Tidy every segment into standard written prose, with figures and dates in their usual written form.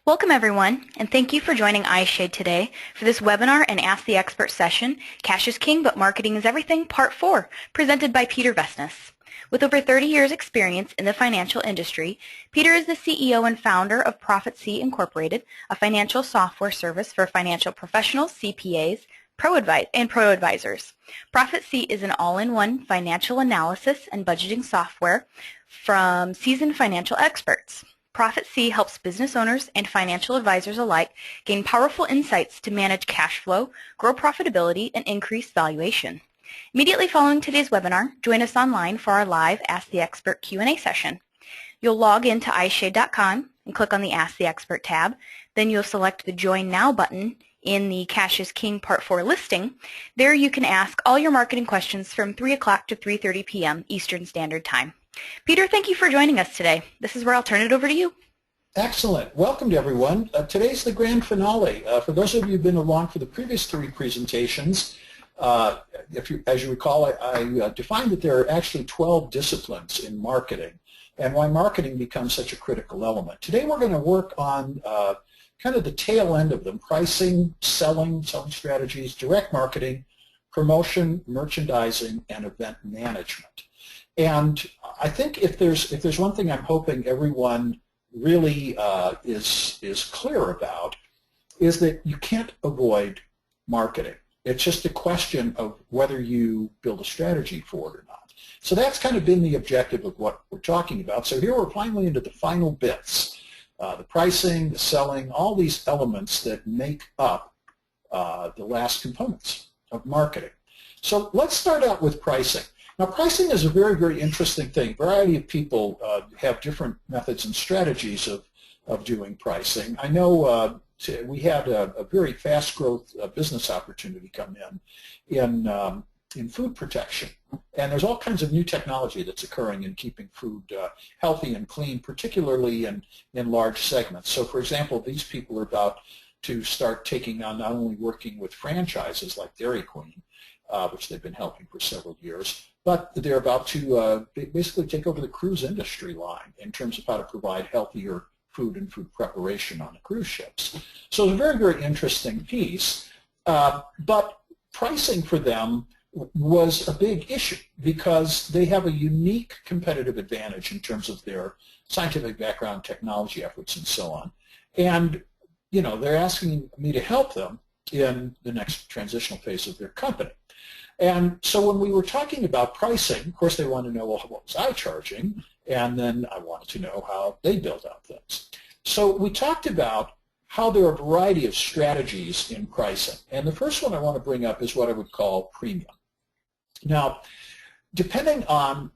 Welcome everyone, and thank you for joining iShade today for this webinar and Ask the Expert session, Cash is King but Marketing is Everything, Part 4, presented by Peter Vessenes. With over 30 years experience in the financial industry, Peter is the CEO and founder of ProfitSee Incorporated, a financial software service for financial professionals, CPAs, and pro-advisors. ProfitSee is an all-in-one financial analysis and budgeting software from seasoned financial experts. ProfitSee helps business owners and financial advisors alike gain powerful insights to manage cash flow, grow profitability, and increase valuation. Immediately following today's webinar, join us online for our live Ask the Expert Q&A session. You'll log in to iShade.com and click on the Ask the Expert tab. Then you'll select the Join Now button in the Cash is King Part 4 listing. There you can ask all your marketing questions from 3 o'clock to 3:30 p.m. Eastern Standard Time. Peter, thank you for joining us today. This is where I'll turn it over to you. Excellent. Welcome to everyone. Today's the grand finale. For those of you who've been along for the previous 3 presentations, as you recall, I defined that there are actually 12 disciplines in marketing and why marketing becomes such a critical element. Today we're going to work on kind of the tail end of them: pricing, selling strategies, direct marketing, promotion, merchandising, and event management. And I think if there's one thing I'm hoping everyone really is clear about, is that you can't avoid marketing. It's just a question of whether you build a strategy for it or not. So that's kind of been the objective of what we're talking about. So here we're finally into the final bits, the pricing, the selling, all these elements that make up the last components of marketing. So let's start out with pricing. Now, pricing is a very, very interesting thing. A variety of people have different methods and strategies of doing pricing. I know we had a very fast growth business opportunity come in food protection. And there's all kinds of new technology that's occurring in keeping food healthy and clean, particularly in large segments. So, for example, these people are about to start taking on not only working with franchises like Dairy Queen, which they've been helping for several years, but they're about to basically take over the cruise industry line in terms of how to provide healthier food and food preparation on the cruise ships. So it's a very, very interesting piece, but pricing for them was a big issue because they have a unique competitive advantage in terms of their scientific background, technology efforts, and so on. And you know, they're asking me to help them in the next transitional phase of their company. And so when we were talking about pricing, of course they wanted to know, well, what was I charging? And then I wanted to know how they build out things. So we talked about how there are a variety of strategies in pricing. And the first one I want to bring up is what I would call premium. Now, depending on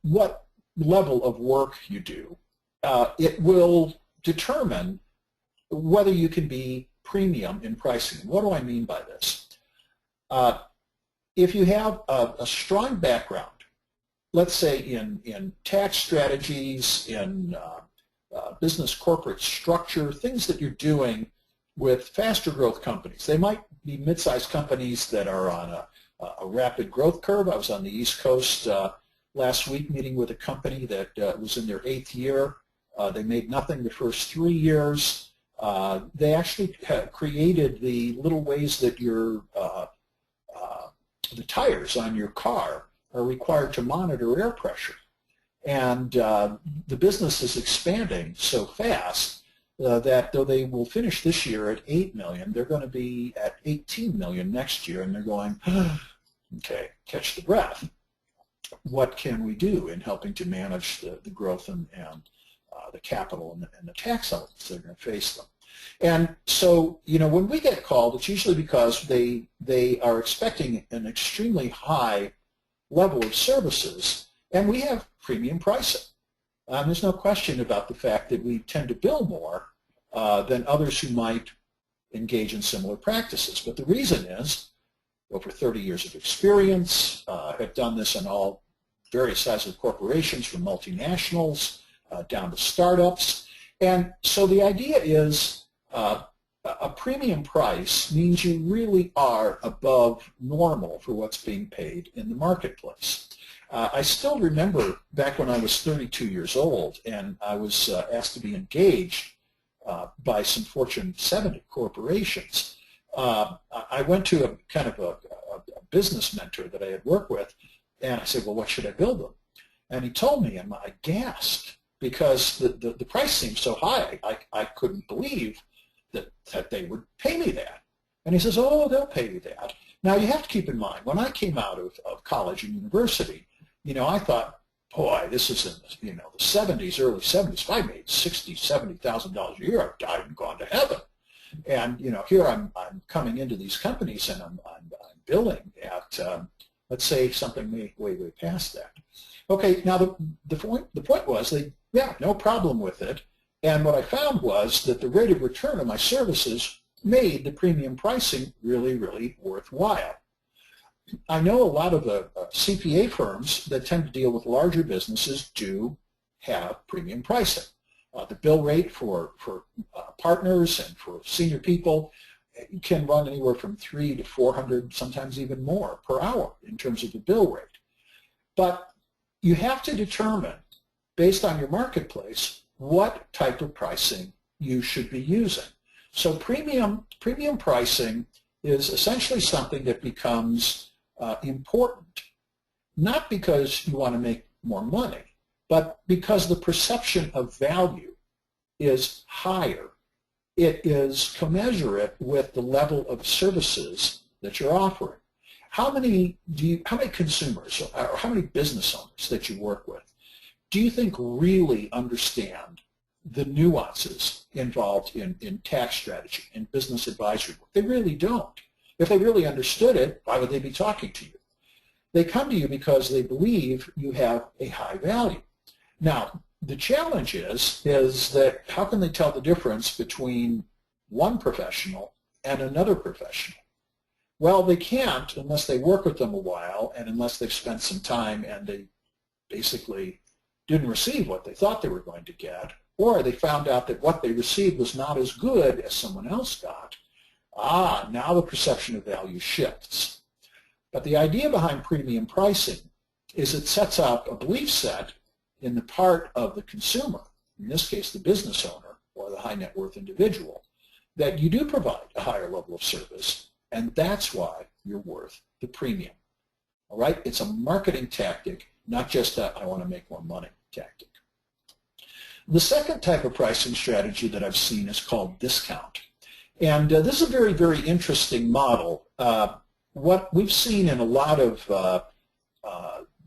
what level of work you do, it will determine whether you can be premium in pricing. What do I mean by this? If you have a strong background, let's say in tax strategies, in business corporate structure, things that you're doing with faster growth companies. They might be mid-sized companies that are on a rapid growth curve. I was on the East Coast last week meeting with a company that was in their 8th year. They made nothing the first 3 years. They actually created the little ways that the tires on your car are required to monitor air pressure. And the business is expanding so fast that though they will finish this year at 8 million, they're going to be at 18 million next year, and they're going, okay, catch the breath. What can we do in helping to manage the growth and the capital and the tax elements that are going to face them? And so, you know, when we get called, it's usually because they are expecting an extremely high level of services, and we have premium pricing. There's no question about the fact that we tend to bill more than others who might engage in similar practices. But the reason is, over 30 years of experience, have done this in all various sizes of corporations, from multinationals down to startups. And so the idea is, a premium price means you really are above normal for what's being paid in the marketplace. I still remember back when I was 32 years old and I was asked to be engaged by some Fortune 70 corporations. I went to a kind of a business mentor that I had worked with, and I said, well, what should I build them? And he told me, and I gasped, because the price seemed so high. I couldn't believe that they would pay me that. And he says, oh, they'll pay you that. Now, you have to keep in mind, when I came out of college and university, I thought, boy, this is in the 70s, early 70s. If I made $60,000, $70,000 a year, I'd gone to heaven. And here I'm coming into these companies, and I'm billing at let's say something way past that. Okay, now the point was no problem with it. And what I found was that the rate of return on my services made the premium pricing really, really worthwhile. I know a lot of the CPA firms that tend to deal with larger businesses do have premium pricing. The bill rate for partners and for senior people can run anywhere from $300 to $400, sometimes even more per hour in terms of the bill rate. But you have to determine, based on your marketplace, what type of pricing you should be using. So premium pricing is essentially something that becomes important, not because you want to make more money, but because the perception of value is higher. It is commensurate with the level of services that you're offering. How many consumers or how many business owners that you work with do you think really understand the nuances involved in tax strategy and business advisory work? They really don't. If they really understood it, why would they be talking to you? They come to you because they believe you have a high value. Now, the challenge is that how can they tell the difference between one professional and another professional? Well, they can't unless they work with them a while and unless they've spent some time and they basically didn't receive what they thought they were going to get, or they found out that what they received was not as good as someone else got. Now the perception of value shifts. But the idea behind premium pricing is it sets out a belief set in the part of the consumer, in this case the business owner or the high net worth individual, that you do provide a higher level of service, and that's why you're worth the premium. All right? It's a marketing tactic, not just a I want to make more money tactic. The second type of pricing strategy that I've seen is called discount. And this is a very, very interesting model. What we've seen in a lot of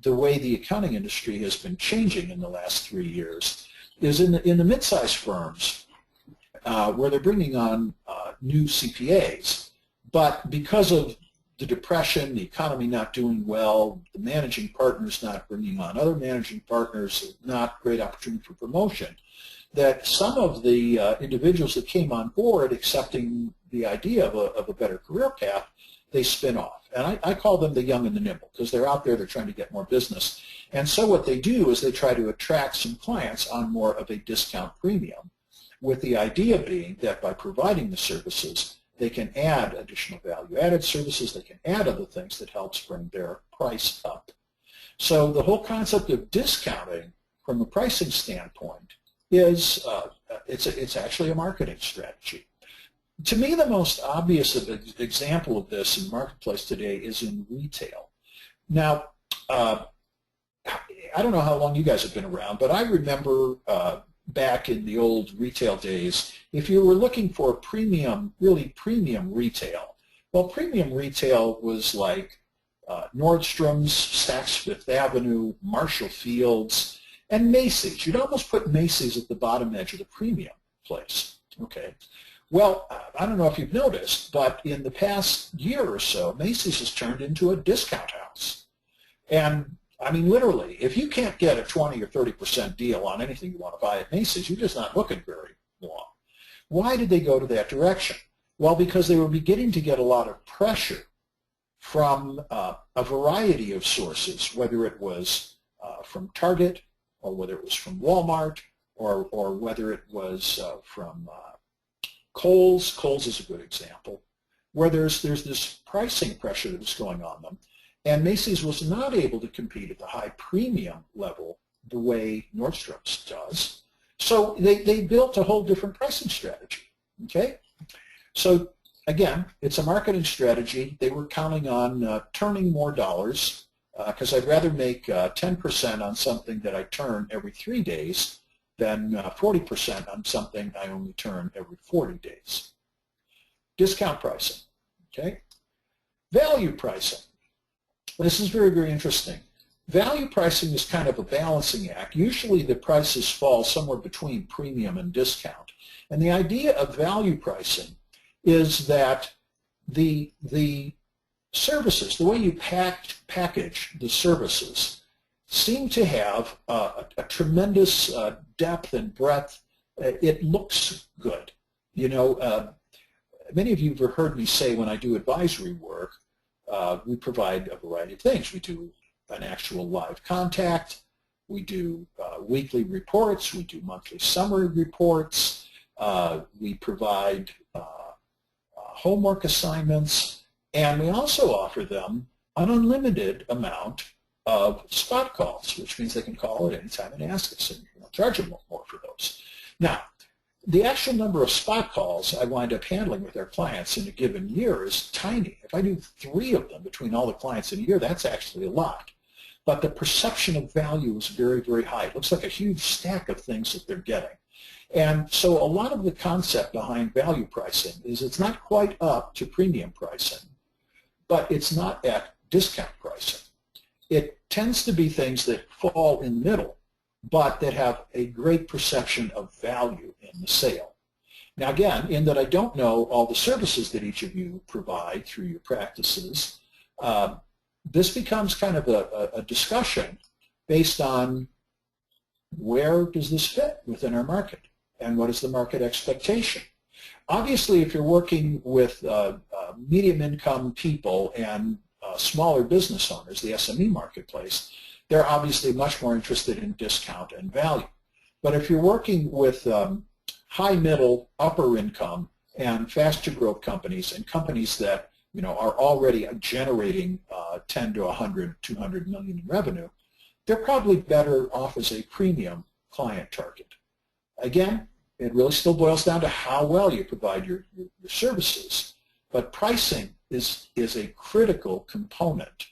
the way the accounting industry has been changing in the last 3 years is in the mid-sized firms where they're bringing on new CPAs. But because of the depression, the economy not doing well, the managing partners not bringing on other managing partners, not great opportunity for promotion, that some of the individuals that came on board accepting the idea of a better career path, they spin off. And I call them the young and the nimble because they're out there, they're trying to get more business. And so what they do is they try to attract some clients on more of a discount premium, with the idea being that by providing the services, they can add additional value-added services, they can add other things that helps bring their price up. So the whole concept of discounting from a pricing standpoint is it's actually a marketing strategy. To me, the most obvious example of this in the marketplace today is in retail. Now, I don't know how long you guys have been around, but I remember back in the old retail days, if you were looking for premium, really premium retail, well, premium retail was like Nordstrom's, Saks Fifth Avenue, Marshall Field's, and Macy's. You'd almost put Macy's at the bottom edge of the premium place. Okay. Well, I don't know if you've noticed, but in the past year or so, Macy's has turned into a discount house. And I mean, literally, if you can't get a 20 or 30% deal on anything you want to buy at Macy's, you're just not looking very long. Why did they go to that direction? Well, because they were beginning to get a lot of pressure from a variety of sources, whether it was from Target, or whether it was from Walmart, or whether it was from Kohl's. Kohl's is a good example, where there's this pricing pressure that was going on them. And Macy's was not able to compete at the high premium level the way Nordstrom's does. So they built a whole different pricing strategy, okay? So again, it's a marketing strategy. They were counting on turning more dollars because I'd rather make 10% on something that I turn every 3 days than 40% on something I only turn every 40 days. Discount pricing, okay? Value pricing. This is very, very interesting. Value pricing is kind of a balancing act. Usually the prices fall somewhere between premium and discount. And the idea of value pricing is that the services, the way you package the services, seem to have a tremendous depth and breadth. It looks good. You know, many of you have heard me say when I do advisory work, we provide a variety of things. We do an actual live contact. We do weekly reports. We do monthly summary reports. We provide homework assignments. And we also offer them an unlimited amount of spot calls, which means they can call at any time and ask us, and we'll charge them more for those. Now, the actual number of spot calls I wind up handling with our clients in a given year is tiny. If I do 3 of them between all the clients in a year, that's actually a lot. But the perception of value is very, very high. It looks like a huge stack of things that they're getting. And so a lot of the concept behind value pricing is it's not quite up to premium pricing, but it's not at discount pricing. It tends to be things that fall in the middle, but that have a great perception of value in the sale. Now again, in that I don't know all the services that each of you provide through your practices, this becomes kind of a discussion based on where does this fit within our market and what is the market expectation. Obviously, if you're working with medium income people and smaller business owners, the SME marketplace, they're obviously much more interested in discount and value. But if you're working with high, middle, upper income and faster growth companies and companies that are already generating 10 to 100, 200 million in revenue, they're probably better off as a premium client target. Again, it really still boils down to how well you provide your services, but pricing is a critical component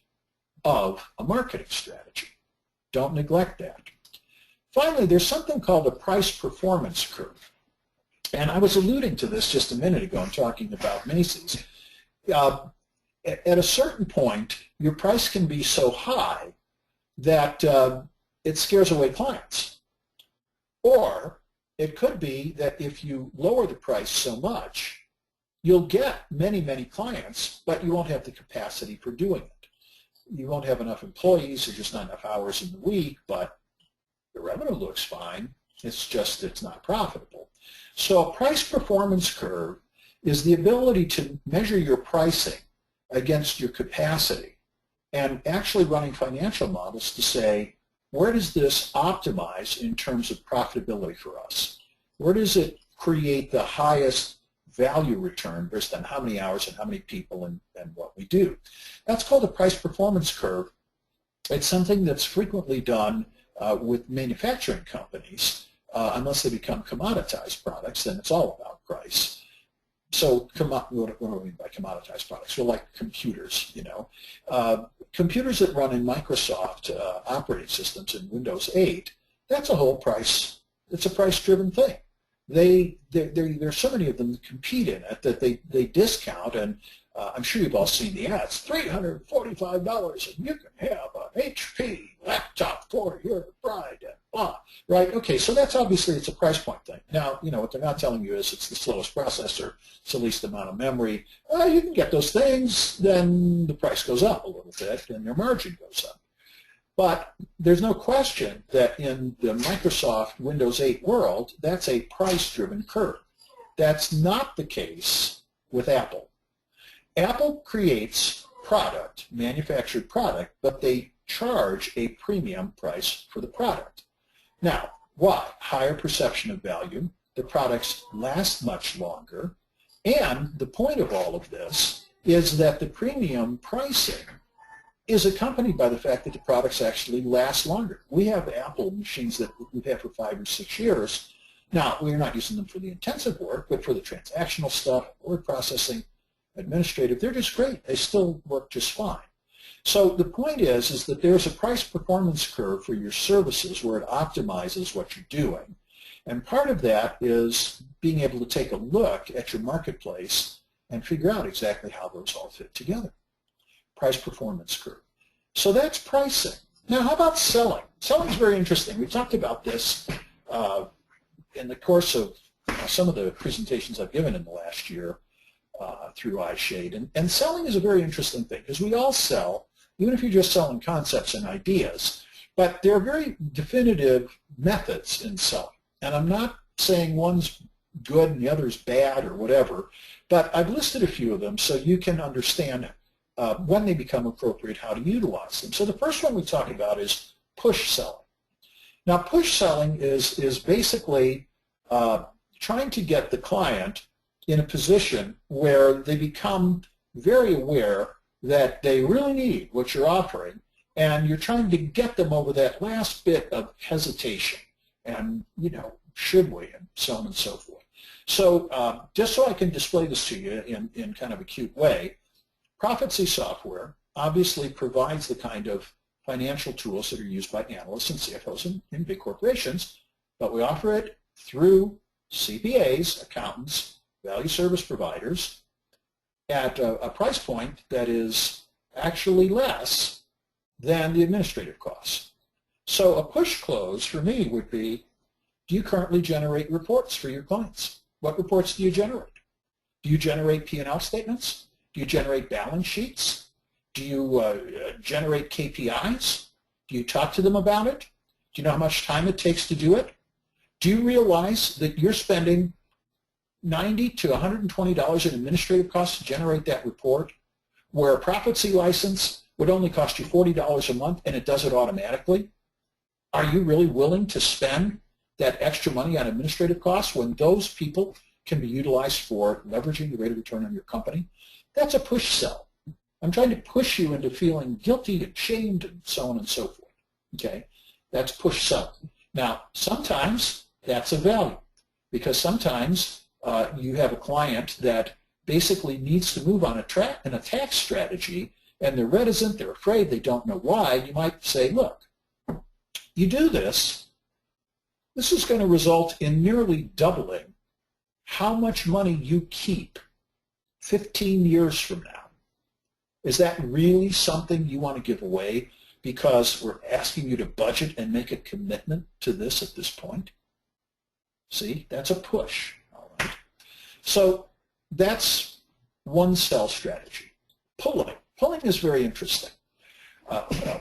of a marketing strategy. Don't neglect that. Finally, there's something called a price performance curve. And I was alluding to this just a minute ago in talking about Macy's. At a certain point, your price can be so high that it scares away clients. Or it could be that if you lower the price so much, you'll get many, many clients, but you won't have the capacity for doing it. You won't have enough employees, there's just not enough hours in the week, but the revenue looks fine. It's just it's not profitable. So a price performance curve is the ability to measure your pricing against your capacity and actually running financial models to say, where does this optimize in terms of profitability for us? Where does it create the highest value return based on how many hours and how many people and what we do? That's called a price performance curve. It's something that's frequently done with manufacturing companies. Unless they become commoditized products, then it's all about price. So what do I mean by commoditized products? Well, like computers, computers that run in Microsoft operating systems in Windows 8, that's a whole price. It's a price-driven thing. There's so many of them that compete in it that they discount, and I'm sure you've all seen the ads, $345 and you can have an HP laptop for your bride and blah, right? Okay, so that's obviously it's a price point thing. Now, what they're not telling you is it's the slowest processor, it's the least amount of memory. You can get those things, then the price goes up a little bit and your margin goes up. But there's no question that in the Microsoft Windows 8 world, that's a price-driven curve. That's not the case with Apple. Apple creates product, manufactured product, but they charge a premium price for the product. Now, why? Higher perception of value, the products last much longer, and the point of all of this is that the premium pricing is accompanied by the fact that the products actually last longer. We have Apple machines that we've had for 5 or 6 years Now, we're not using them for the intensive work, but for the transactional stuff, word processing, administrative, they're just great. They still work just fine. So the point is that there's a price performance curve for your services where it optimizes what you're doing. And part of that is being able to take a look at your marketplace and figure out exactly how those all fit together. Price performance curve. So that's pricing. Now, how about selling? Selling is very interesting. We talked about this in the course of some of the presentations I've given in the last year through iShade. And selling is a very interesting thing because we all sell, even if you're just selling concepts and ideas. But there are very definitive methods in selling. And I'm not saying one's good and the other's bad or whatever, but I've listed a few of them so you can understand when they become appropriate, how to utilize them. So the first one we talk about is push selling. Now, push selling is basically trying to get the client in a position where they become very aware that they really need what you're offering, and you're trying to get them over that last bit of hesitation and, you know, should we, and so on and so forth. So just so I can display this to you in kind of a cute way, ProfitSee software obviously provides the kind of financial tools that are used by analysts and CFOs in big corporations, but we offer it through CPAs, accountants, value service providers, at a price point that is actually less than the administrative costs. So a push close for me would be, do you currently generate reports for your clients? What reports do you generate? Do you generate P&L statements? Do you generate balance sheets? Do you generate KPIs? Do you talk to them about it? Do you know how much time it takes to do it? Do you realize that you're spending $90 to $120 in administrative costs to generate that report, where a ProfitSee license would only cost you $40 a month and it does it automatically? Are you really willing to spend that extra money on administrative costs when those people can be utilized for leveraging the rate of return on your company? That's a push sell. I'm trying to push you into feeling guilty and shamed and so on and so forth. Okay? That's push sell. Now, sometimes that's a value, because sometimes you have a client that basically needs to move on a tax strategy, and they're reticent, they're afraid, they don't know why. You might say, look, you do this, this is going to result in nearly doubling how much money you keep 15 years from now. Is that really something you want to give away because we're asking you to budget and make a commitment to this at this point? See, that's a push. All right. So that's one sell strategy. Pulling. Pulling is very interesting.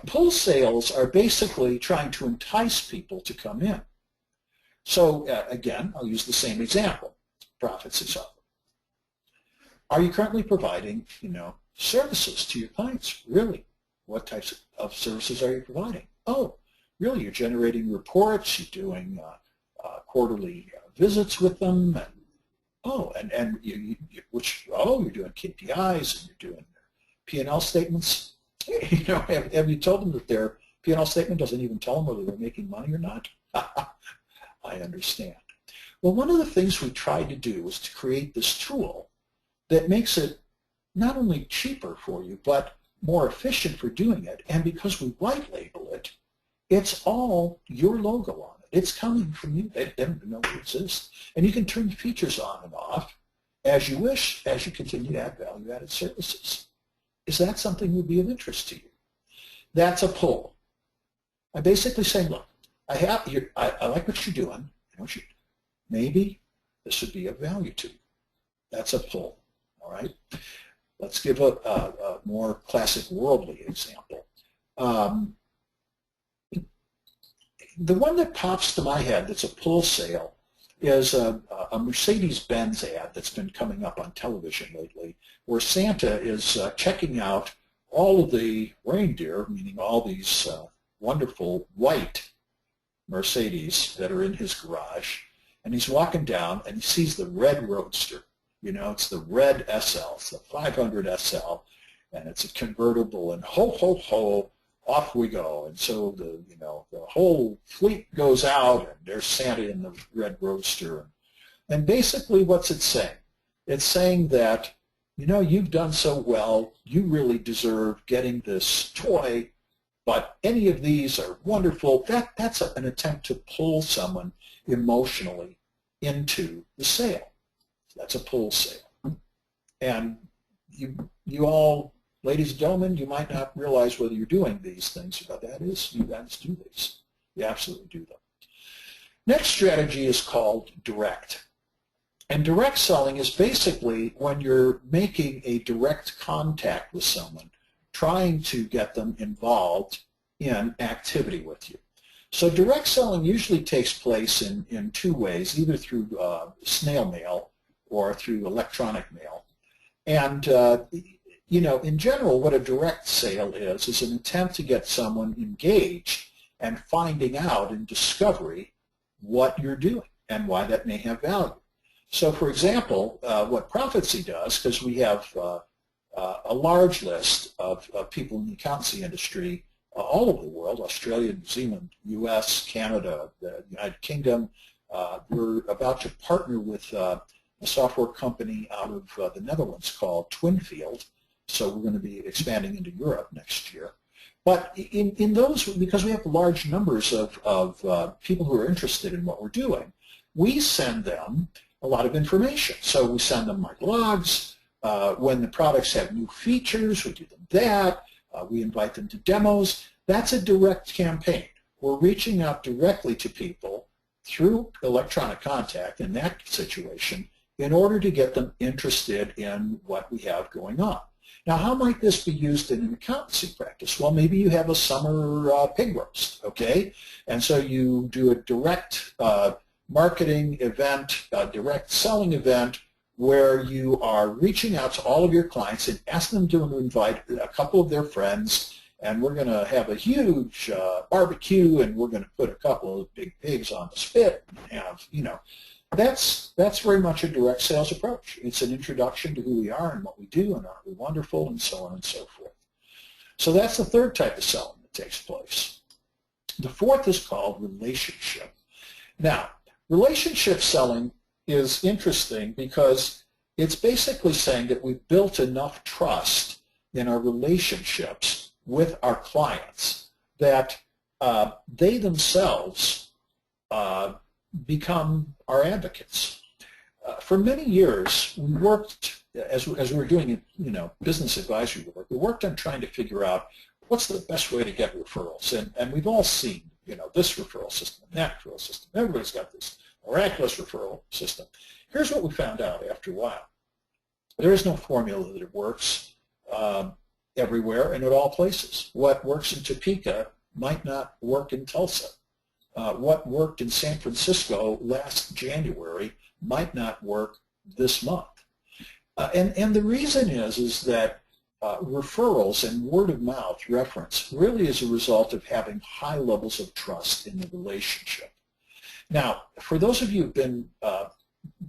Pull sales are basically trying to entice people to come in. So again, I'll use the same example, ProfitSee software. Are you currently providing, services to your clients? Really? What types of services are you providing? Oh, really? You're generating reports. You're doing quarterly visits with them, and you're doing KPIs and you're doing P&L statements. Have you told them that their P&L statement doesn't even tell them whether they're making money or not? I understand. Well, one of the things we tried to do was to create this tool that makes it not only cheaper for you, but more efficient for doing it. And because we white label it, it's all your logo on it. It's coming from you. They don't even know it exists. And you can turn features on and off as you wish, as you continue to add value-added services. Is that something that would be of interest to you? That's a pull. I'm basically saying, look, I like what you're doing. Maybe this would be of value to you. That's a pull. All right. Let's give a more classic worldly example. The one that pops to my head that's a pull sale is a Mercedes-Benz ad that's been coming up on television lately, where Santa is checking out all of the reindeer, meaning all these wonderful white Mercedes that are in his garage, and he's walking down and he sees the red Roadster. It's the red SL, it's the 500 SL, and it's a convertible, and ho, ho, ho, off we go. And so the whole fleet goes out, and there's Santa in the red roadster. And basically what's it saying? It's saying that, you've done so well, you really deserve getting this toy, but any of these are wonderful. That's an attempt to pull someone emotionally into the sale. That's a pull sale. And you all, ladies and gentlemen, you might not realize whether you're doing these things, but that is, you guys do these. You absolutely do them. Next strategy is called direct. And direct selling is basically when you're making a direct contact with someone, trying to get them involved in activity with you. So direct selling usually takes place in two ways, either through snail mail or through electronic mail. And in general, what a direct sale is an attempt to get someone engaged and finding out in discovery what you're doing and why that may have value. So, for example, what ProfitSee does, because we have a large list of people in the accountancy industry all over the world, Australia, New Zealand, US, Canada, the United Kingdom. We're about to partner with a software company out of the Netherlands called Twinfield. So we're going to be expanding into Europe next year. But in those, because we have large numbers of people who are interested in what we're doing, we send them a lot of information. So we send them my blogs. When the products have new features, we do them that. We invite them to demos. That's a direct campaign. We're reaching out directly to people through electronic contact in that situation in order to get them interested in what we have going on. Now, how might this be used in an accountancy practice? Well, maybe you have a summer pig roast, okay? And so you do a direct marketing event, a direct selling event, where you are reaching out to all of your clients and asking them to invite a couple of their friends, and we're going to have a huge barbecue, and we're going to put a couple of big pigs on the spit, and have, that's very much a direct sales approach. It's an introduction to who we are and what we do, and aren't we wonderful, and so on and so forth. So that's the third type of selling that takes place. The fourth is called relationship. Now, relationship selling is interesting because it's basically saying that we've built enough trust in our relationships with our clients that they themselves become our advocates. For many years, we worked, as we were doing business advisory work, we worked on trying to figure out what's the best way to get referrals. And we've all seen, this referral system, that referral system. Everybody's got this miraculous referral system. Here's what we found out after a while. There is no formula that it works everywhere and at all places. What works in Topeka might not work in Tulsa. What worked in San Francisco last January might not work this month. And the reason is that referrals and word of mouth reference really is a result of having high levels of trust in the relationship. Now, for those of you who've been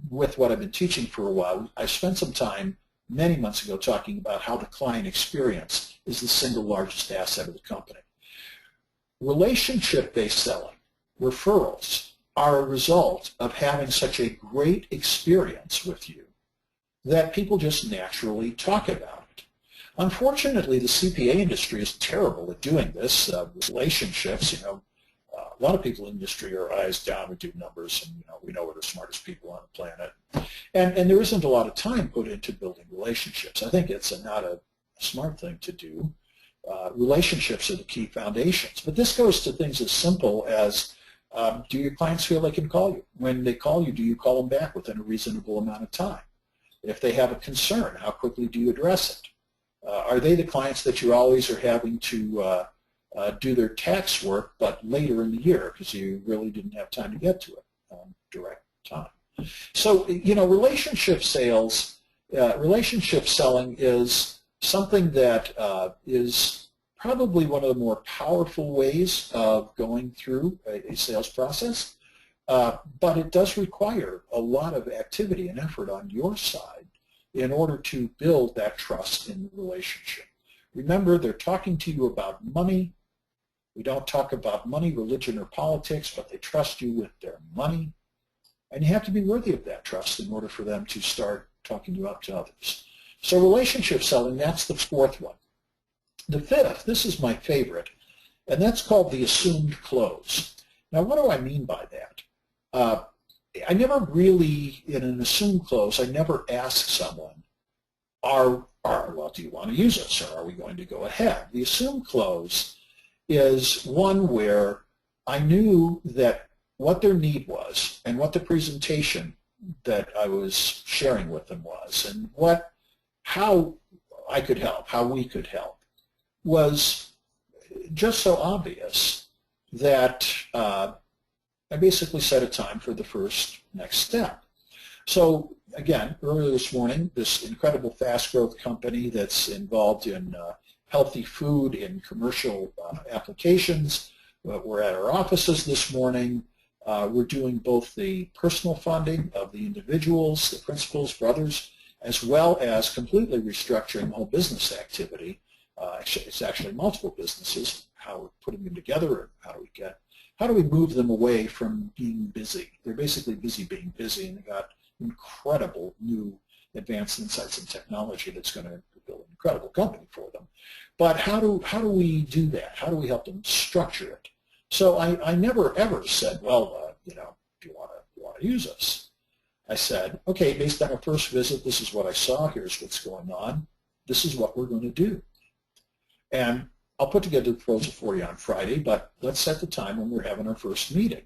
with what I've been teaching for a while, I spent some time many months ago talking about how the client experience is the single largest asset of the company. Relationship-based selling, referrals, are a result of having such a great experience with you that people just naturally talk about it. Unfortunately, the CPA industry is terrible at doing this. Relationships, a lot of people in the industry are eyes down and do numbers, and we know we're the smartest people on the planet. And there isn't a lot of time put into building relationships. I think it's not a smart thing to do. Relationships are the key foundations. But this goes to things as simple as, do your clients feel they can call you? When they call you, do you call them back within a reasonable amount of time? If they have a concern, how quickly do you address it? Are they the clients that you always are having to do their tax work, but later in the year because you really didn't have time to get to it direct time? So, relationship sales, relationship selling is something that is probably one of the more powerful ways of going through a sales process, but it does require a lot of activity and effort on your side in order to build that trust in the relationship. Remember, they're talking to you about money. We don't talk about money, religion, or politics, but they trust you with their money. And you have to be worthy of that trust in order for them to start talking you up to others. So relationship selling, that's the fourth one. The fifth, this is my favorite, and that's called the assumed close. Now, what do I mean by that? I never really, in an assumed close, I never ask someone, well, do you want to use us, or are we going to go ahead? The assumed close is one where I knew that what their need was and what the presentation that I was sharing with them was and how I could help, how we could help, was just so obvious that I basically set a time for the first next step. So again, earlier this morning, this incredible fast growth company that's involved in healthy food in commercial applications, we're at our offices this morning. We're doing both the personal funding of the individuals, the principals, brothers, as well as completely restructuring the whole business activity. It's actually multiple businesses, how we're putting them together, and how do we move them away from being busy? They're basically busy being busy, and they got incredible new advanced insights and technology that's going to build an incredible company for them. But how do we do that? How do we help them structure it? So I never ever said, well, do you want to use us? I said, okay, based on our first visit, this is what I saw. Here's what's going on. This is what we're going to do. And I'll put together the proposal for you on Friday, but let's set the time when we're having our first meeting.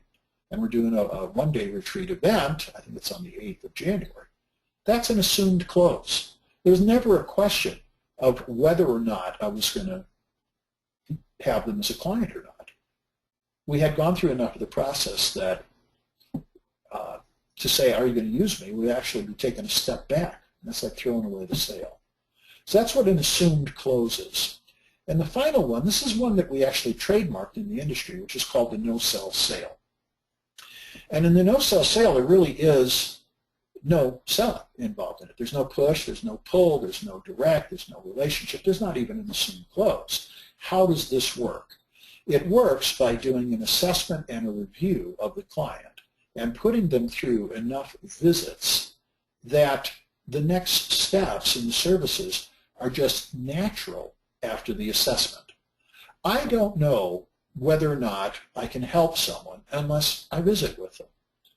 And we're doing a one-day retreat event. I think it's on the 8th of January. That's an assumed close. There's never a question of whether or not I was going to have them as a client or not. We had gone through enough of the process that to say, are you going to use me, we'd actually be taking a step back. That's like throwing away the sale. So that's what an assumed close is. And the final one, this is one that we actually trademarked in the industry, which is called the no-sell sale. And in the no-sell sale, there really is no selling involved in it. There's no push, there's no pull, there's no direct, there's no relationship, there's not even an assumed close. How does this work? It works by doing an assessment and a review of the client and putting them through enough visits that the next steps in the services are just natural after the assessment. I don't know whether or not I can help someone unless I visit with them.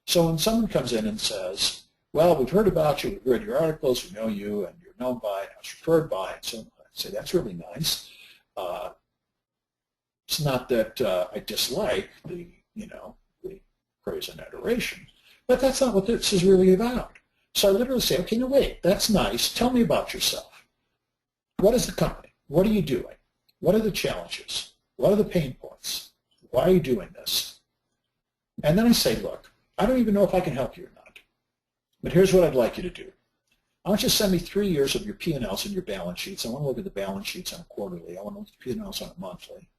So when someone comes in and says, well, we've heard about you, we've read your articles, we know you, and you're known by, and I was referred by, and so I say, that's really nice. It's not that I dislike the praise and adoration, but that's not what this is really about. So I literally say, okay, no, wait, that's nice. Tell me about yourself. What is the company? What are you doing? What are the challenges? What are the pain points? Why are you doing this? And then I say, look, I don't even know if I can help you or not, but here's what I'd like you to do. I want you to send me 3 years of your P&Ls and your balance sheets. I want to look at the balance sheets on a quarterly. I want to look at the P&Ls on a monthly.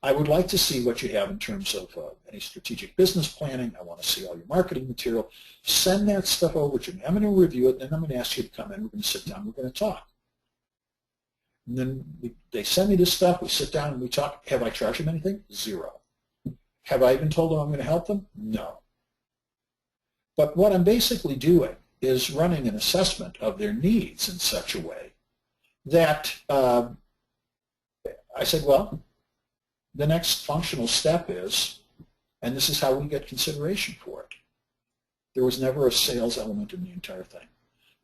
I would like to see what you have in terms of any strategic business planning. I want to see all your marketing material. Send that stuff over to me. I'm going to review it, and then I'm going to ask you to come in. We're going to sit down. We're going to talk. And then they send me this stuff. We sit down and we talk. Have I charged them anything? Zero. Have I even told them I'm going to help them? No. But what I'm basically doing is running an assessment of their needs in such a way that I said, well, the next functional step is, and this is how we get consideration for it. There was never a sales element in the entire thing.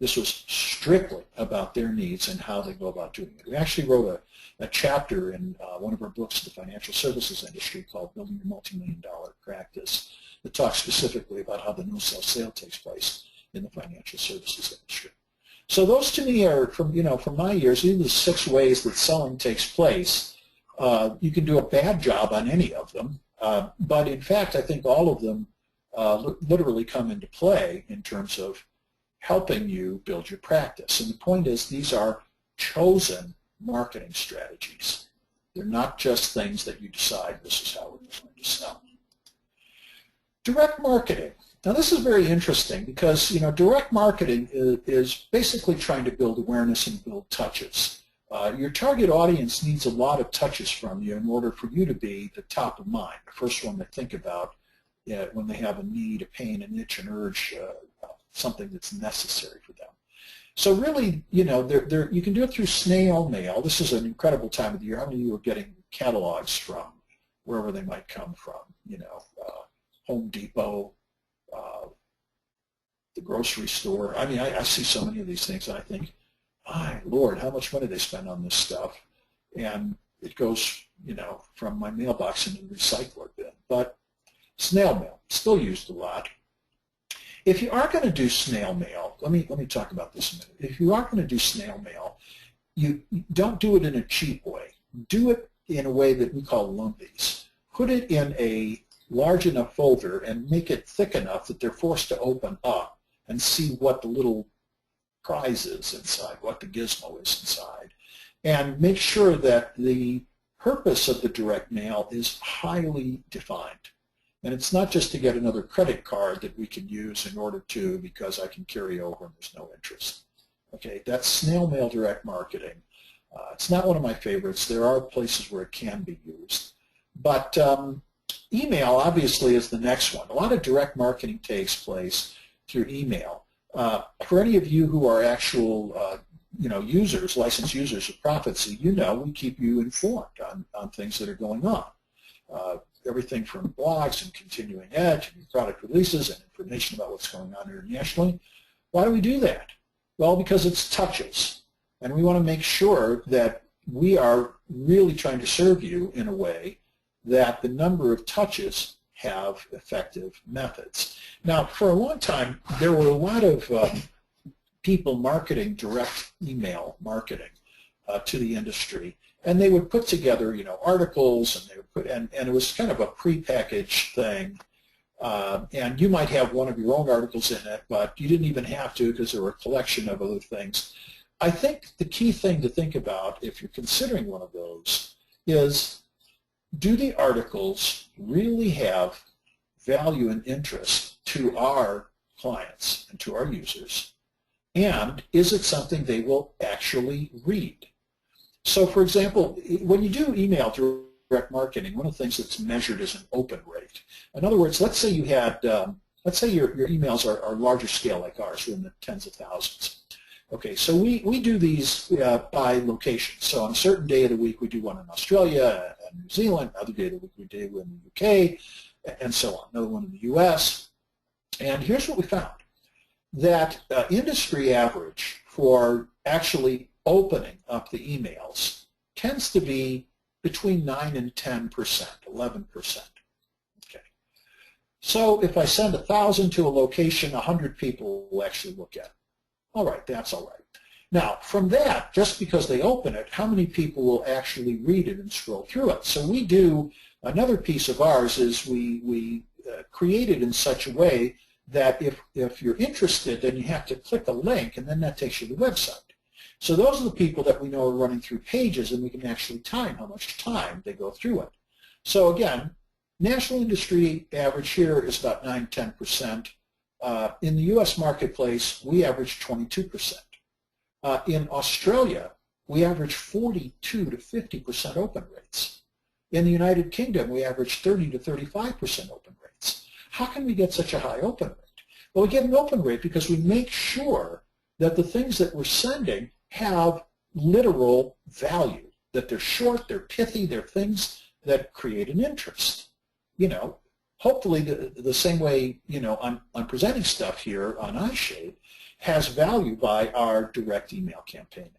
This was strictly about their needs and how they go about doing it. We actually wrote a chapter in one of our books, The Financial Services Industry, called Building Your Multi-Million-Dollar Practice, that talks specifically about how the no-sell sale takes place in the financial services industry. So those to me are, from my years, these are the 6 ways that selling takes place. You can do a bad job on any of them, but in fact, I think all of them literally come into play in terms of helping you build your practice. And the point is, these are chosen marketing strategies. They're not just things that you decide this is how we're going to sell. Direct marketing. Now this is very interesting because direct marketing is basically trying to build awareness and build touches. Your target audience needs a lot of touches from you in order for you to be the top of mind, the first one they think about when they have a need, a pain, an itch, an urge, something that's necessary for them. So really, you know, you can do it through snail mail. This is an incredible time of the year. How many of you are getting catalogs from wherever they might come from? You know, Home Depot, the grocery store. I mean, I see so many of these things, and I think, my Lord, how much money they spend on this stuff. And it goes, you know, from my mailbox into the recycler bin. But snail mail, still used a lot. If you are going to do snail mail, let me talk about this a minute. If you are going to do snail mail, you don't do it in a cheap way. Do it in a way that we call lumpies. Put it in a large enough folder and make it thick enough that they're forced to open up and see what the little prize is inside, what the gizmo is inside. And make sure that the purpose of the direct mail is highly defined. And it's not just to get another credit card that we can use in order to, because I can carry over and there's no interest. Okay, that's snail mail direct marketing. It's not one of my favorites. There are places where it can be used. But email, obviously, is the next one. A lot of direct marketing takes place through email. For any of you who are actual you know, users, licensed users of ProfitSee, you know we keep you informed on things that are going on. Everything from blogs and continuing edge and product releases and information about what's going on internationally. Why do we do that? Well, because it's touches. And we want to make sure that we are really trying to serve you in a way that the number of touches have effective methods. Now, for a long time, there were a lot of people marketing direct email marketing to the industry. And they would put together, you know, articles, and they would put, and it was kind of a prepackaged thing. And you might have one of your own articles in it, but you didn't even have to because there were a collection of other things. I think the key thing to think about if you're considering one of those is, do the articles really have value and interest to our clients and to our users? And is it something they will actually read? So, for example, when you do email direct marketing, one of the things that's measured is an open rate. In other words, let's say you had, let's say your emails are larger scale like ours, we're in the tens of thousands. Okay, so we do these by location. So on a certain day of the week, we do one in Australia and New Zealand. Another day of the week, we do in the UK, and so on. Another one in the US. And here's what we found. That industry average for actually opening up the emails tends to be between 9 and 10%, 11%. Okay. So if I send 1,000 to a location, 100 people will actually look at it. All right, that's all right. Now, from that, just because they open it, how many people will actually read it and scroll through it? So we do, another piece of ours is we create it in such a way that if you're interested, then you have to click a link, and then that takes you to the website. So those are the people that we know are running through pages, and we can actually time how much time they go through it. So again, national industry average here is about 9-10%. In the U.S. marketplace, we average 22%. In Australia, we average 42 to 50% open rates. In the United Kingdom, we average 30 to 35% open rates. How can we get such a high open rate? Well, we get an open rate because we make sure that the things that we're sending have literal value, that they're short, they're pithy, they're things that create an interest. You know, hopefully the same way, you know, I'm presenting stuff here on iShade has value by our direct email campaign.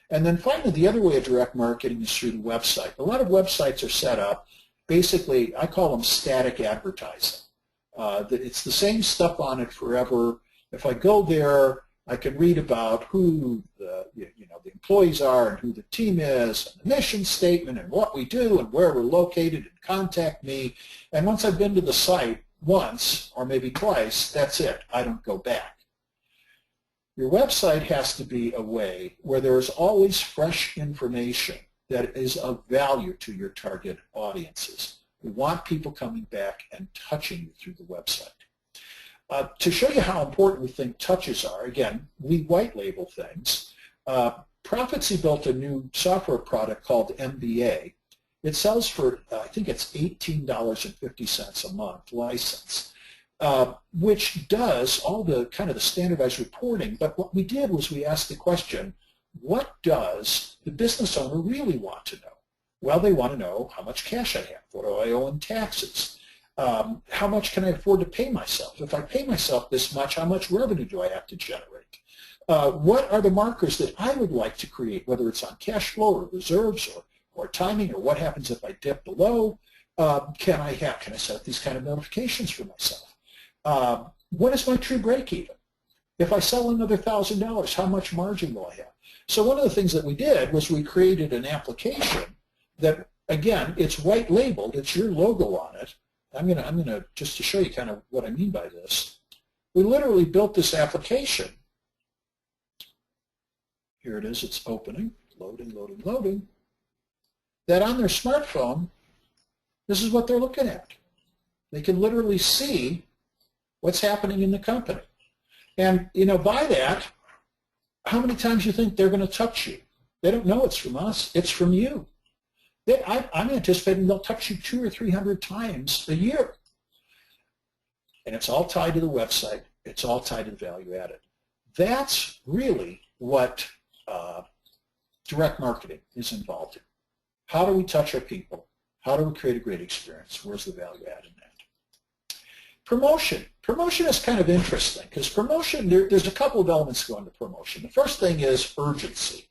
And then finally, the other way of direct marketing is through the website. A lot of websites are set up, basically, I call them static advertising. It's the same stuff on it forever. If I go there, I can read about who the employees are and who the team is, and the mission statement and what we do and where we're located, and contact me. And once I've been to the site once or maybe twice, that's it. I don't go back. Your website has to be a way where there is always fresh information that is of value to your target audiences. We want people coming back and touching you through the website. To show you how important we think touches are, again, we white label things. ProfitSee built a new software product called MBA. It sells for, I think it's $18.50 a month license, which does all the kind of the standardized reporting. But what we did was we asked the question, what does the business owner really want to know? Well, they want to know how much cash I have. What do I owe in taxes? How much can I afford to pay myself? If I pay myself this much, how much revenue do I have to generate? What are the markers that I would like to create, whether it's on cash flow or reserves or timing, or what happens if I dip below? Can I set up these kind of notifications for myself? What is my true break even? If I sell another $1,000, how much margin will I have? So one of the things that we did was we created an application that, again, it's white labeled, it's your logo on it. I'm gonna just to show you kind of what I mean by this. We literally built this application. Here it is, it's opening, loading, loading, loading. That on their smartphone, this is what they're looking at. They can literally see what's happening in the company. And, you know, by that, how many times do you think they're going to touch you? They don't know it's from us, it's from you. I'm anticipating they'll touch you 200 or 300 times a year. And it's all tied to the website. It's all tied to the value added. That's really what direct marketing is involved in. How do we touch our people? How do we create a great experience? Where's the value add in that? Promotion. Promotion is kind of interesting because promotion, there's a couple of elements going to promotion. The first thing is urgency.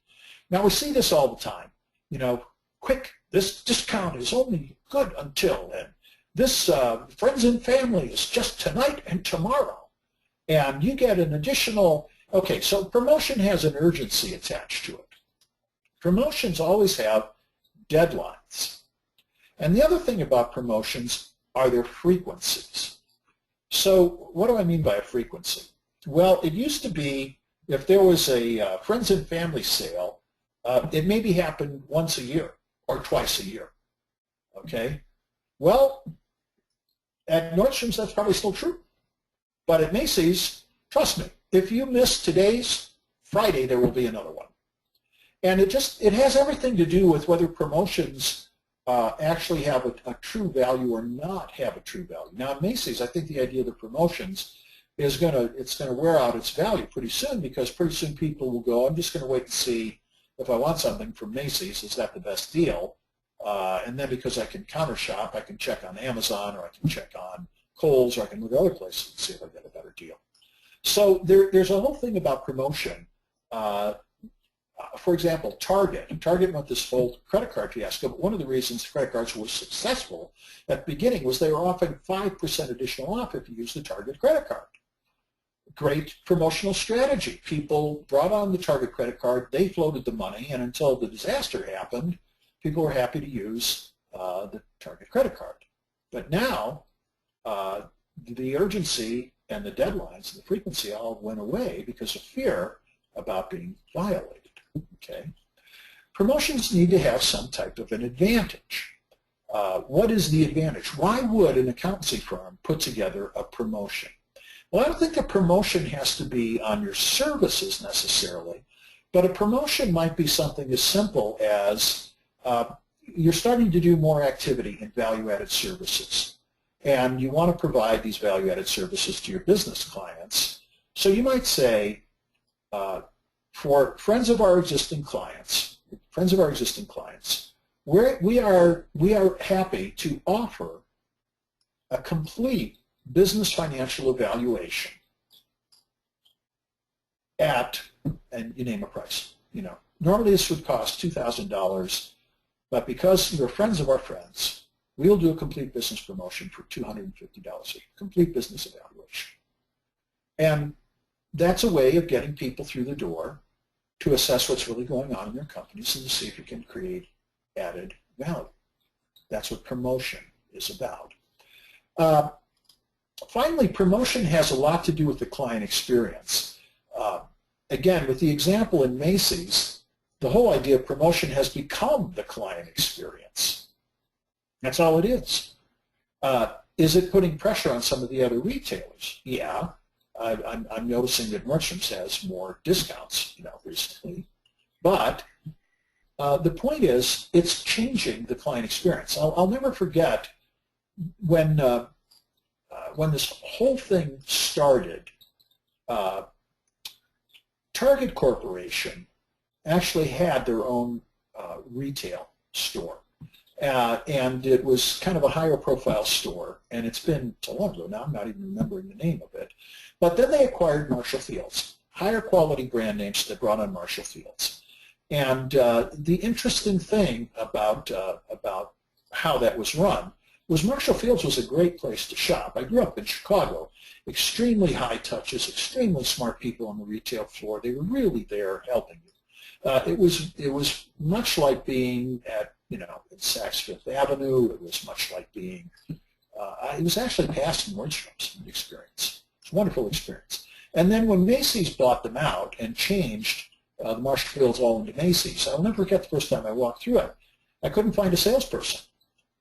Now, we see this all the time. You know, quick, this discount is only good until, and this friends and family is just tonight and tomorrow. And you get an additional, okay, so promotion has an urgency attached to it. Promotions always have deadlines. And the other thing about promotions are their frequencies. So what do I mean by a frequency? Well, it used to be if there was a friends and family sale, it maybe happened once a year or twice a year, okay? Well, at Nordstrom's, that's probably still true. But at Macy's, trust me, if you miss today's, Friday there will be another one. And it has everything to do with whether promotions actually have a true value or not have a true value. Now at Macy's, I think the idea of the promotions is it's gonna wear out its value pretty soon, because pretty soon people will go, I'm just gonna wait and see if I want something from Macy's, is that the best deal? And then because I can counter shop, I can check on Amazon, or I can check on Kohl's, or I can look at other places and see if I get a better deal. So there's a whole thing about promotion. For example, Target went this whole credit card fiasco, but one of the reasons credit cards were successful at the beginning was they were offering 5% additional off if you used the Target credit card. Great promotional strategy. People brought on the Target credit card, they floated the money, and until the disaster happened, people were happy to use the Target credit card. But now, the urgency and the deadlines and the frequency all went away because of fear about being violated. Okay, promotions need to have some type of an advantage. What is the advantage? Why would an accountancy firm put together a promotion? Well, I don't think a promotion has to be on your services necessarily, but a promotion might be something as simple as you're starting to do more activity in value-added services, and you want to provide these value-added services to your business clients. So you might say, for friends of our existing clients, we are happy to offer a complete business financial evaluation at, and you name a price. You know, normally this would cost $2,000, but because you're friends of our friends, we'll do a complete business promotion for $250 a year, complete business evaluation. And that's a way of getting people through the door to assess what's really going on in their companies and to see if you can create added value. That's what promotion is about. Finally, promotion has a lot to do with the client experience. Again, with the example in Macy's, the whole idea of promotion has become the client experience. That's all it is. Is it putting pressure on some of the other retailers? Yeah. I'm noticing that Nordstrom's has more discounts, recently. But the point is, it's changing the client experience. I'll never forget when this whole thing started. Target Corporation actually had their own retail store. And it was kind of a higher profile store, and it's been so long ago now, I'm not even remembering the name of it. But then they acquired Marshall Field's, higher quality brand names that brought on Marshall Field's. And the interesting thing about how that was run was Marshall Field's was a great place to shop. I grew up in Chicago, extremely high touches, extremely smart people on the retail floor. They were really there helping you. It was much like being at in Saks Fifth Avenue. It was much like being, it was actually past Nordstrom's experience. It's a wonderful experience. And then when Macy's bought them out and changed the Marshall Field's all into Macy's, I'll never forget the first time I walked through it. I couldn't find a salesperson.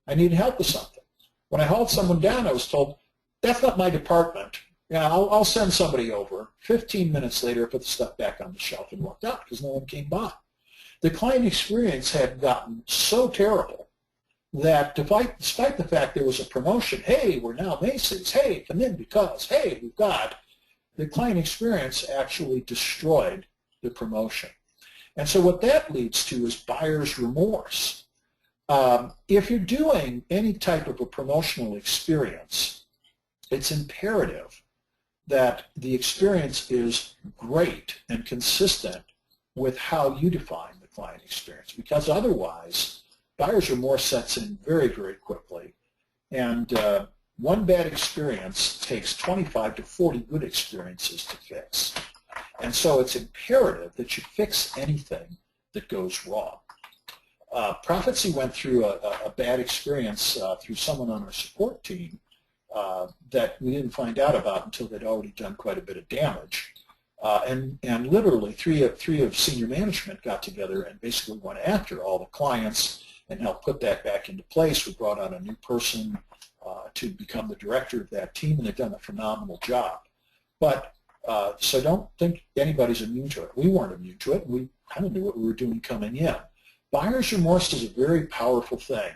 I needed help with something. When I hauled someone down, I was told, that's not my department. Yeah, I'll send somebody over. 15 minutes later, I put the stuff back on the shelf and walked out because no one came by. The client experience had gotten so terrible that despite the fact there was a promotion, hey, we're now Macy's, hey, come in because, hey, we've got, the client experience actually destroyed the promotion. And so what that leads to is buyer's remorse. If you're doing any type of a promotional experience, it's imperative that the experience is great and consistent with how you define the client experience, because otherwise buyer's remorse sets in very, very quickly, and one bad experience takes 25 to 40 good experiences to fix. And so it's imperative that you fix anything that goes wrong. ProfitSee went through a bad experience through someone on our support team that we didn't find out about until they'd already done quite a bit of damage. And literally three of senior management got together and basically went after all the clients and helped put that back into place. We brought on a new person to become the director of that team, and they've done a phenomenal job. But so don't think anybody's immune to it. We weren't immune to it. We kind of knew what we were doing coming in. Buyer's remorse is a very powerful thing.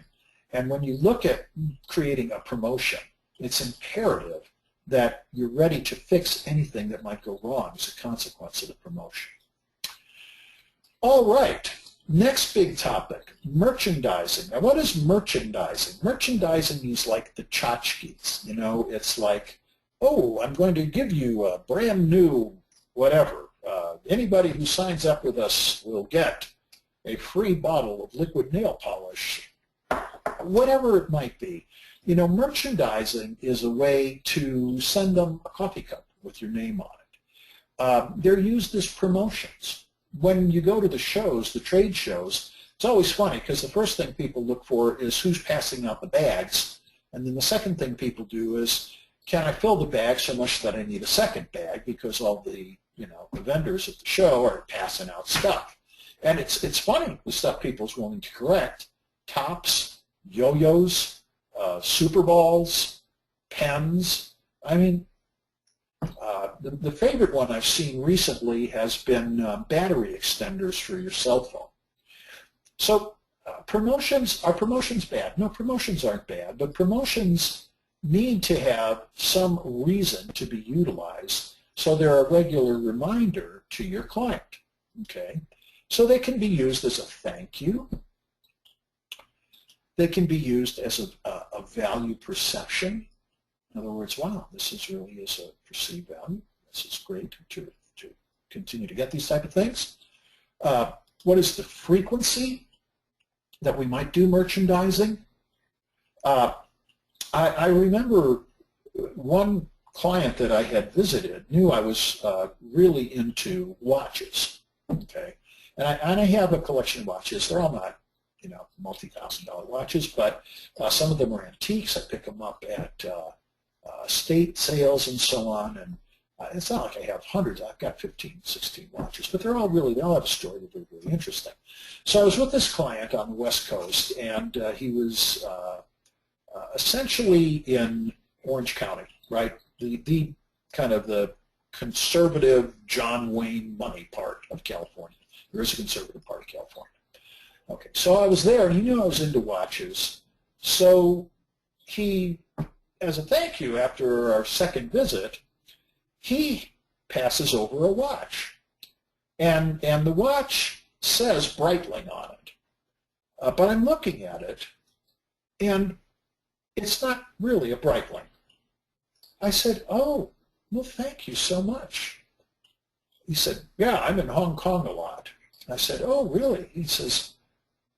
And when you look at creating a promotion, it's imperative that you're ready to fix anything that might go wrong as a consequence of the promotion. All right, next big topic, merchandising. Now, what is merchandising? Merchandising is like the tchotchkes. It's like, oh, I'm going to give you a brand new whatever. Anybody who signs up with us will get a free bottle of liquid nail polish, whatever it might be. Merchandising is a way to send them a coffee cup with your name on it. They're used as promotions. When you go to the shows, the trade shows, it's always funny because the first thing people look for is who's passing out the bags, and then the second thing people do is, can I fill the bag so much that I need a second bag, because all the the vendors at the show are passing out stuff. And it's funny, the stuff people's willing to correct. Tops, yo-yos, Super Balls, pens. I mean, the favorite one I've seen recently has been battery extenders for your cell phone. So promotions, are promotions bad? No, promotions aren't bad, but promotions need to have some reason to be utilized, so they're a regular reminder to your client, okay? So they can be used as a thank you. They can be used as a value perception. In other words, wow, this really is a perceived value. This is great to continue to get these type of things. What is the frequency that we might do merchandising? I remember one client that I had visited knew I was really into watches, okay? And I have a collection of watches. They're all not, multi-$1,000 watches, but some of them are antiques. I pick them up at estate sales and so on. And it's not like I have hundreds. I've got 15, 16 watches, but they all have a story that they're really interesting. So I was with this client on the West Coast, and he was essentially in Orange County, right? The kind of the conservative John Wayne money part of California. There is a conservative part of California. Okay, so I was there, and he knew I was into watches. So he, as a thank you after our second visit, he passes over a watch. And the watch says Breitling on it. But I'm looking at it, and it's not really a Breitling. I said, oh, well, thank you so much. He said, yeah, I'm in Hong Kong a lot. I said, oh, really? He says,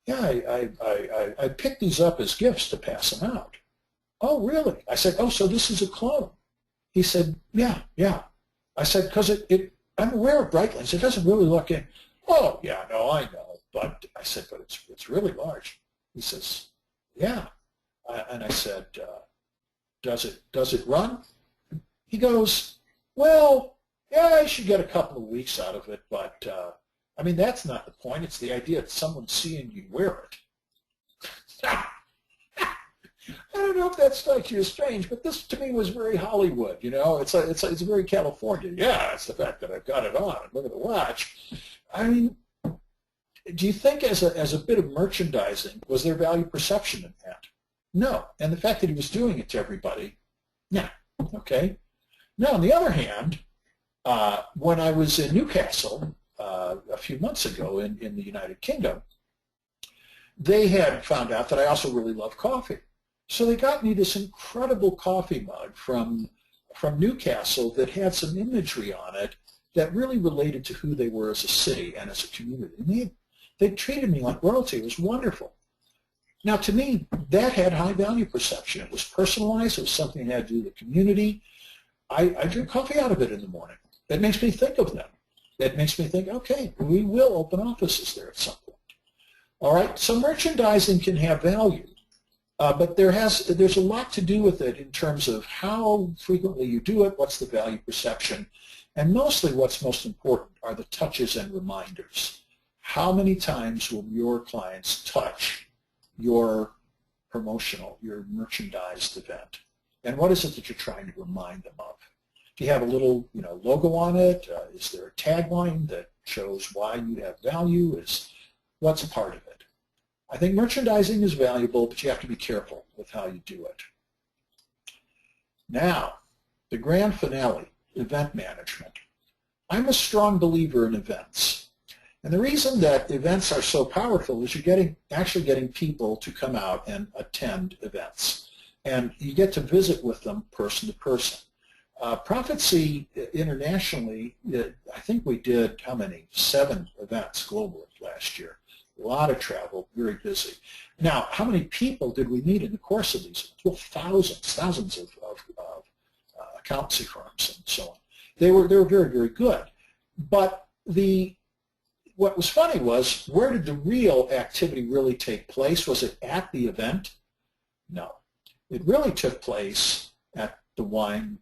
yeah, I picked these up as gifts to pass them out. Oh, really? I said, oh, so this is a clone. He said, yeah. I said, because I'm aware of Breitlings. It doesn't really look in. Oh, yeah, no, I know. But I said, but it's really large. He says, yeah. And I said, does it run? He goes, well, yeah, I should get a couple of weeks out of it, but I mean, that's not the point. It's the idea that someone's seeing you wear it. I don't know if that strikes you as strange, but this to me was very Hollywood. You know, it's very California. Yeah, it's the fact that I've got it on. Look at the watch. I mean, do you think as a bit of merchandising, was there value perception in that? No. And the fact that he was doing it to everybody, yeah. Okay. Now, on the other hand, when I was in Newcastle a few months ago in the United Kingdom, they had found out that I also really love coffee. So they got me this incredible coffee mug from Newcastle that had some imagery on it that really related to who they were as a city and as a community. And they treated me like royalty. It was wonderful. Now, to me, that had high value perception. It was personalized. It was something that had to do with the community. I drink coffee out of it in the morning. That makes me think of them. That makes me think, okay, we will open offices there at some point. All right, so merchandising can have value, but there's a lot to do with it in terms of how frequently you do it, what's the value perception, and mostly what's most important are the touches and reminders. How many times will your clients touch your promotional, your merchandised event? And what is it that you're trying to remind them of? Do you have a little, logo on it? Is there a tagline that shows why you have value? What's a part of it? I think merchandising is valuable, but you have to be careful with how you do it. Now, the grand finale, event management. I'm a strong believer in events. And the reason that events are so powerful is you're actually getting people to come out and attend events. And you get to visit with them person to person. ProfitSee internationally, I think we did, how many? 7 events globally last year. A lot of travel, very busy. Now, how many people did we meet in the course of these events? Well, thousands of accountancy firms and so on. They were very, very good. But what was funny was, where did the real activity really take place? Was it at the event? No. It really took place at the wine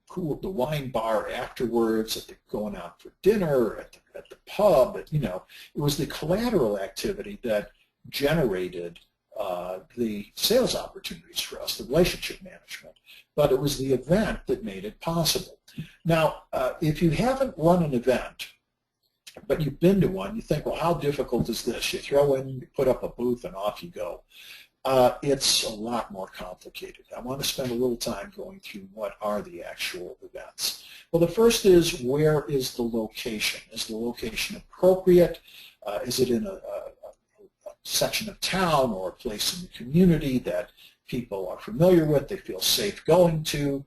bar afterwards, going out for dinner, at the pub. It was the collateral activity that generated the sales opportunities for us, the relationship management. But it was the event that made it possible. Now, if you haven't run an event, but you've been to one, you think, well, how difficult is this? You throw in, you put up a booth, and off you go. It's a lot more complicated. I want to spend a little time going through what are the actual events. Well, the first is, where is the location? Is the location appropriate? Is it in a section of town or a place in the community that people are familiar with, they feel safe going to?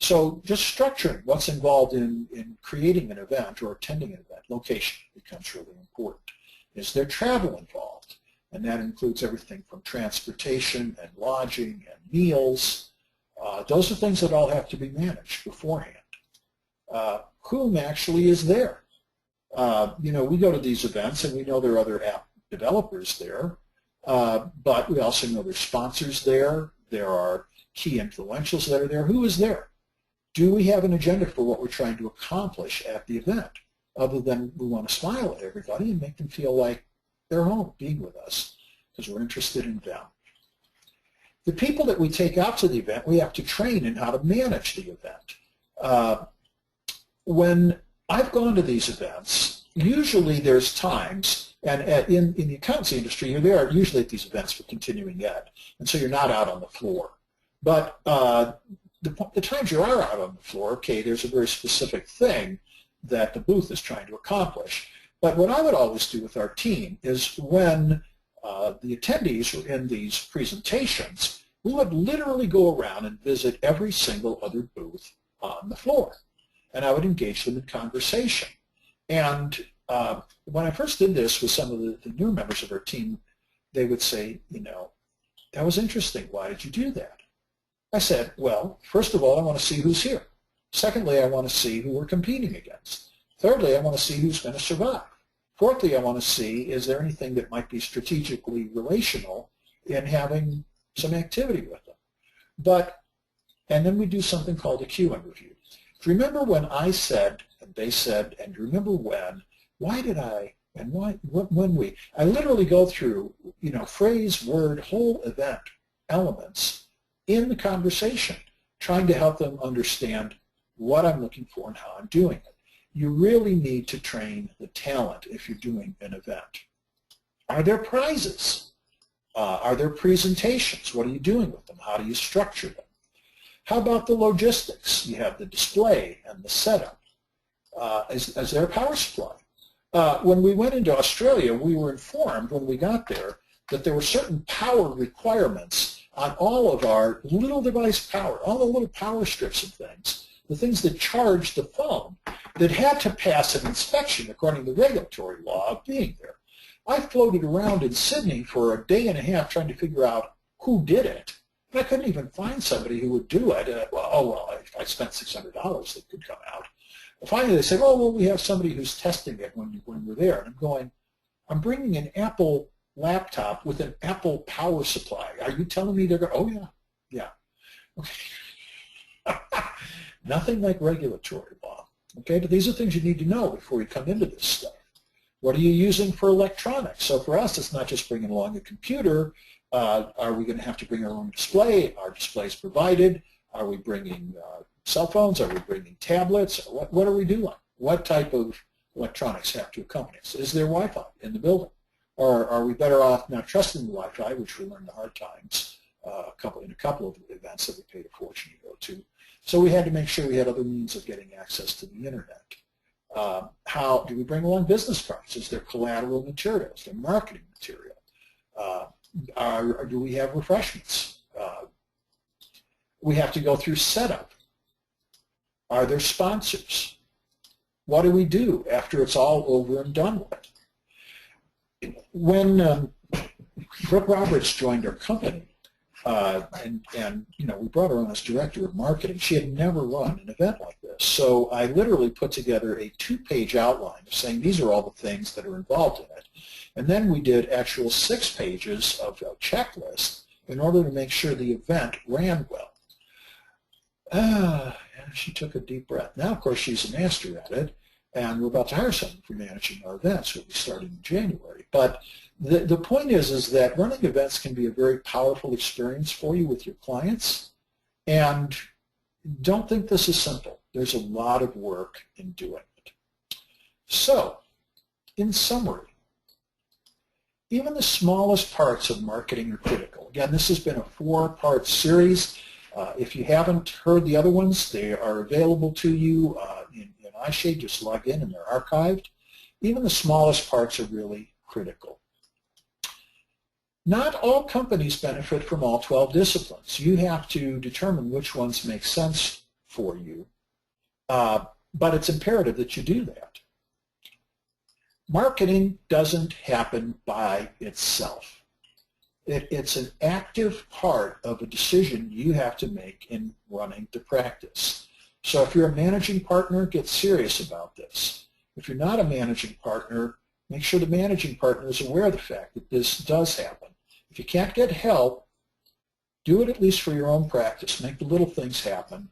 So just structuring what's involved in creating an event or attending an event. Location becomes really important. Is there travel involved? And that includes everything from transportation and lodging and meals. Those are things that all have to be managed beforehand. Whom actually is there? We go to these events and we know there are other app developers there, but we also know there's sponsors there. There are key influentials that are there. Who is there? Do we have an agenda for what we're trying to accomplish at the event, other than we want to smile at everybody and make them feel like they're home being with us because we're interested in them? The people that we take out to the event, we have to train in how to manage the event. When I've gone to these events, usually there's times And in the accountancy industry, you're there usually at these events for continuing ed, and so you're not out on the floor. But the times you are out on the floor, okay, there's a very specific thing that the booth is trying to accomplish. But what I would always do with our team is when the attendees were in these presentations, we would literally go around and visit every single other booth on the floor. And I would engage them in conversation. And when I first did this with some of the new members of our team, they would say, you know, that was interesting. Why did you do that? I said, well, first of all, I want to see who's here. Secondly, I want to see who we're competing against. Thirdly, I want to see who's going to survive. Fourthly, I want to see, is there anything that might be strategically relational in having some activity with them? And then we do something called a Q&A review. Remember when I said, and they said, and remember when, why did I, and why, when we, I literally go through, you know, phrase, word, whole event elements in the conversation, trying to help them understand what I'm looking for and how I'm doing it. You really need to train the talent if you're doing an event. Are there prizes? Are there presentations? What are you doing with them? How do you structure them? How about the logistics? You have the display and the setup. Is there a power supply? When we went into Australia, we were informed when we got there that there were certain power requirements on all of our little device power, all the little power strips and things, the things that charge the phone, that had to pass an inspection according to the regulatory law of being there. I floated around in Sydney for a day and a half trying to figure out who did it. And I couldn't even find somebody who would do it. If I spent $600, it could come out. Finally, they said, oh, well, we have somebody who's testing it when we're there. And I'm going, I'm bringing an Apple laptop with an Apple power supply. Are you telling me they're going, oh, yeah, yeah. Okay. Nothing like regulatory law. Okay, but these are things you need to know before you come into this stuff. What are you using for electronics? So for us, it's not just bringing along a computer. Are we going to have to bring our own display? Are displays provided? Are we bringing cell phones? Are we bringing tablets? What are we doing? What type of electronics have to accompany us? Is there Wi-Fi in the building? Or are we better off not trusting the Wi-Fi, which we learned the hard times in a couple of events that we paid a fortune to go to? So we had to make sure we had other means of getting access to the internet. How do we bring along business cards? Is there collateral material? Is there marketing material? Do we have refreshments? We have to go through setup. Are there sponsors? What do we do after it's all over and done with? When Brooke Roberts joined our company, and you know, we brought her on as director of marketing. She had never run an event like this. So I literally put together a 2-page outline of saying these are all the things that are involved in it. And then we did actual 6 pages of a checklist in order to make sure the event ran well. She took a deep breath. Now, of course, she's a master at it, and we're about to hire someone for managing our events. We'll be starting in January. But the point is that running events can be a very powerful experience for you with your clients. And don't think this is simple. There's a lot of work in doing it. So, in summary, even the smallest parts of marketing are critical. Again, this has been a 4-part series. If you haven't heard the other ones, they are available to you in iShade. Just log in and they're archived. Even the smallest parts are really critical. Not all companies benefit from all 12 disciplines. You have to determine which ones make sense for you, but it's imperative that you do that. Marketing doesn't happen by itself. It's an active part of a decision you have to make in running the practice. So if you're a managing partner, get serious about this. If you're not a managing partner, make sure the managing partner is aware of the fact that this does happen. If you can't get help, do it at least for your own practice. Make the little things happen.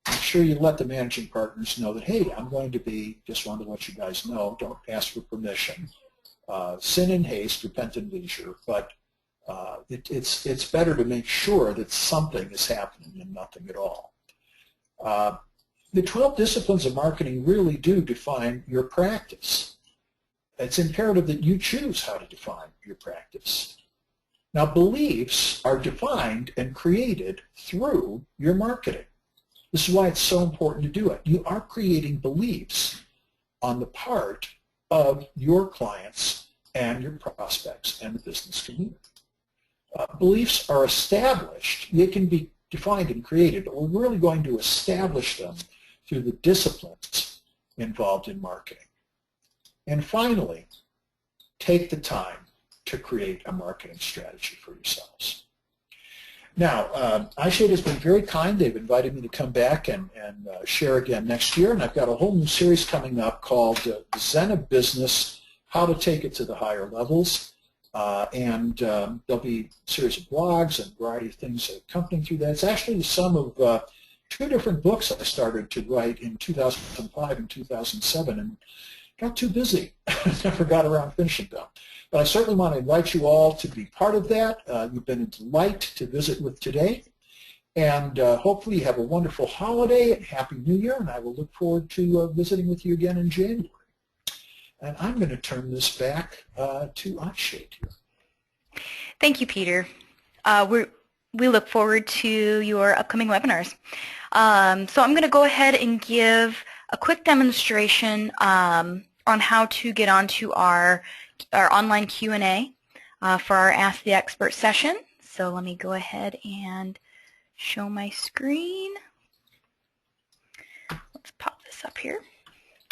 Make sure you let the managing partners know that, hey, I'm going to be, just wanted to let you guys know, don't ask for permission. Sin in haste, repent in leisure, but it's better to make sure that something is happening than nothing at all. The 12 disciplines of marketing really do define your practice. It's imperative that you choose how to define your practice. Now, beliefs are defined and created through your marketing. This is why it's so important to do it. You are creating beliefs on the part of your clients and your prospects and the business community. Beliefs are established. They can be defined and created, but we're really going to establish them through the disciplines involved in marketing. And finally, take the time to create a marketing strategy for yourselves. Now, iShade has been very kind. They've invited me to come back and share again next year, and I've got a whole new series coming up called The Zen of Business, How to Take It to the Higher Levels. There'll be a series of blogs and a variety of things accompanying through that. It's actually the sum of 2 different books I started to write in 2005 and 2007, and got too busy. Never got around finishing them. But I certainly want to invite you all to be part of that. You've been a delight to visit with today. And hopefully you have a wonderful holiday and Happy New Year, and I will look forward to visiting with you again in January. And I'm going to turn this back to iShade here. Thank you, Peter. We look forward to your upcoming webinars. So I'm going to go ahead and give a quick demonstration on how to get onto our online Q&A for our Ask the Expert session. So let me go ahead and show my screen. Let's pop this up here.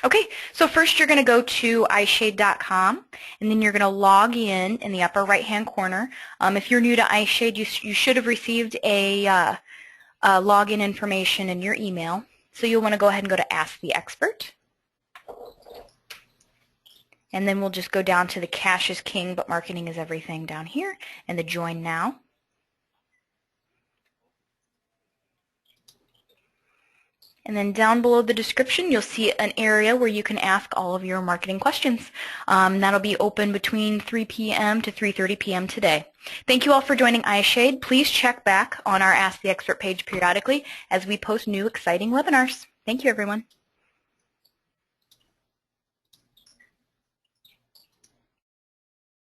Okay, so first you're going to go to iShade.com, and then you're going to log in the upper right-hand corner. If you're new to iShade, you should have received a login information in your email. So you'll want to go ahead and go to Ask the Expert. And then we'll just go down to the Cash is King, but Marketing is Everything down here, and the Join Now. And then down below the description, you'll see an area where you can ask all of your marketing questions. That'll be open between 3 p.m. to 3:30 p.m. today. Thank you all for joining iShade. Please check back on our Ask the Expert page periodically as we post new exciting webinars. Thank you, everyone.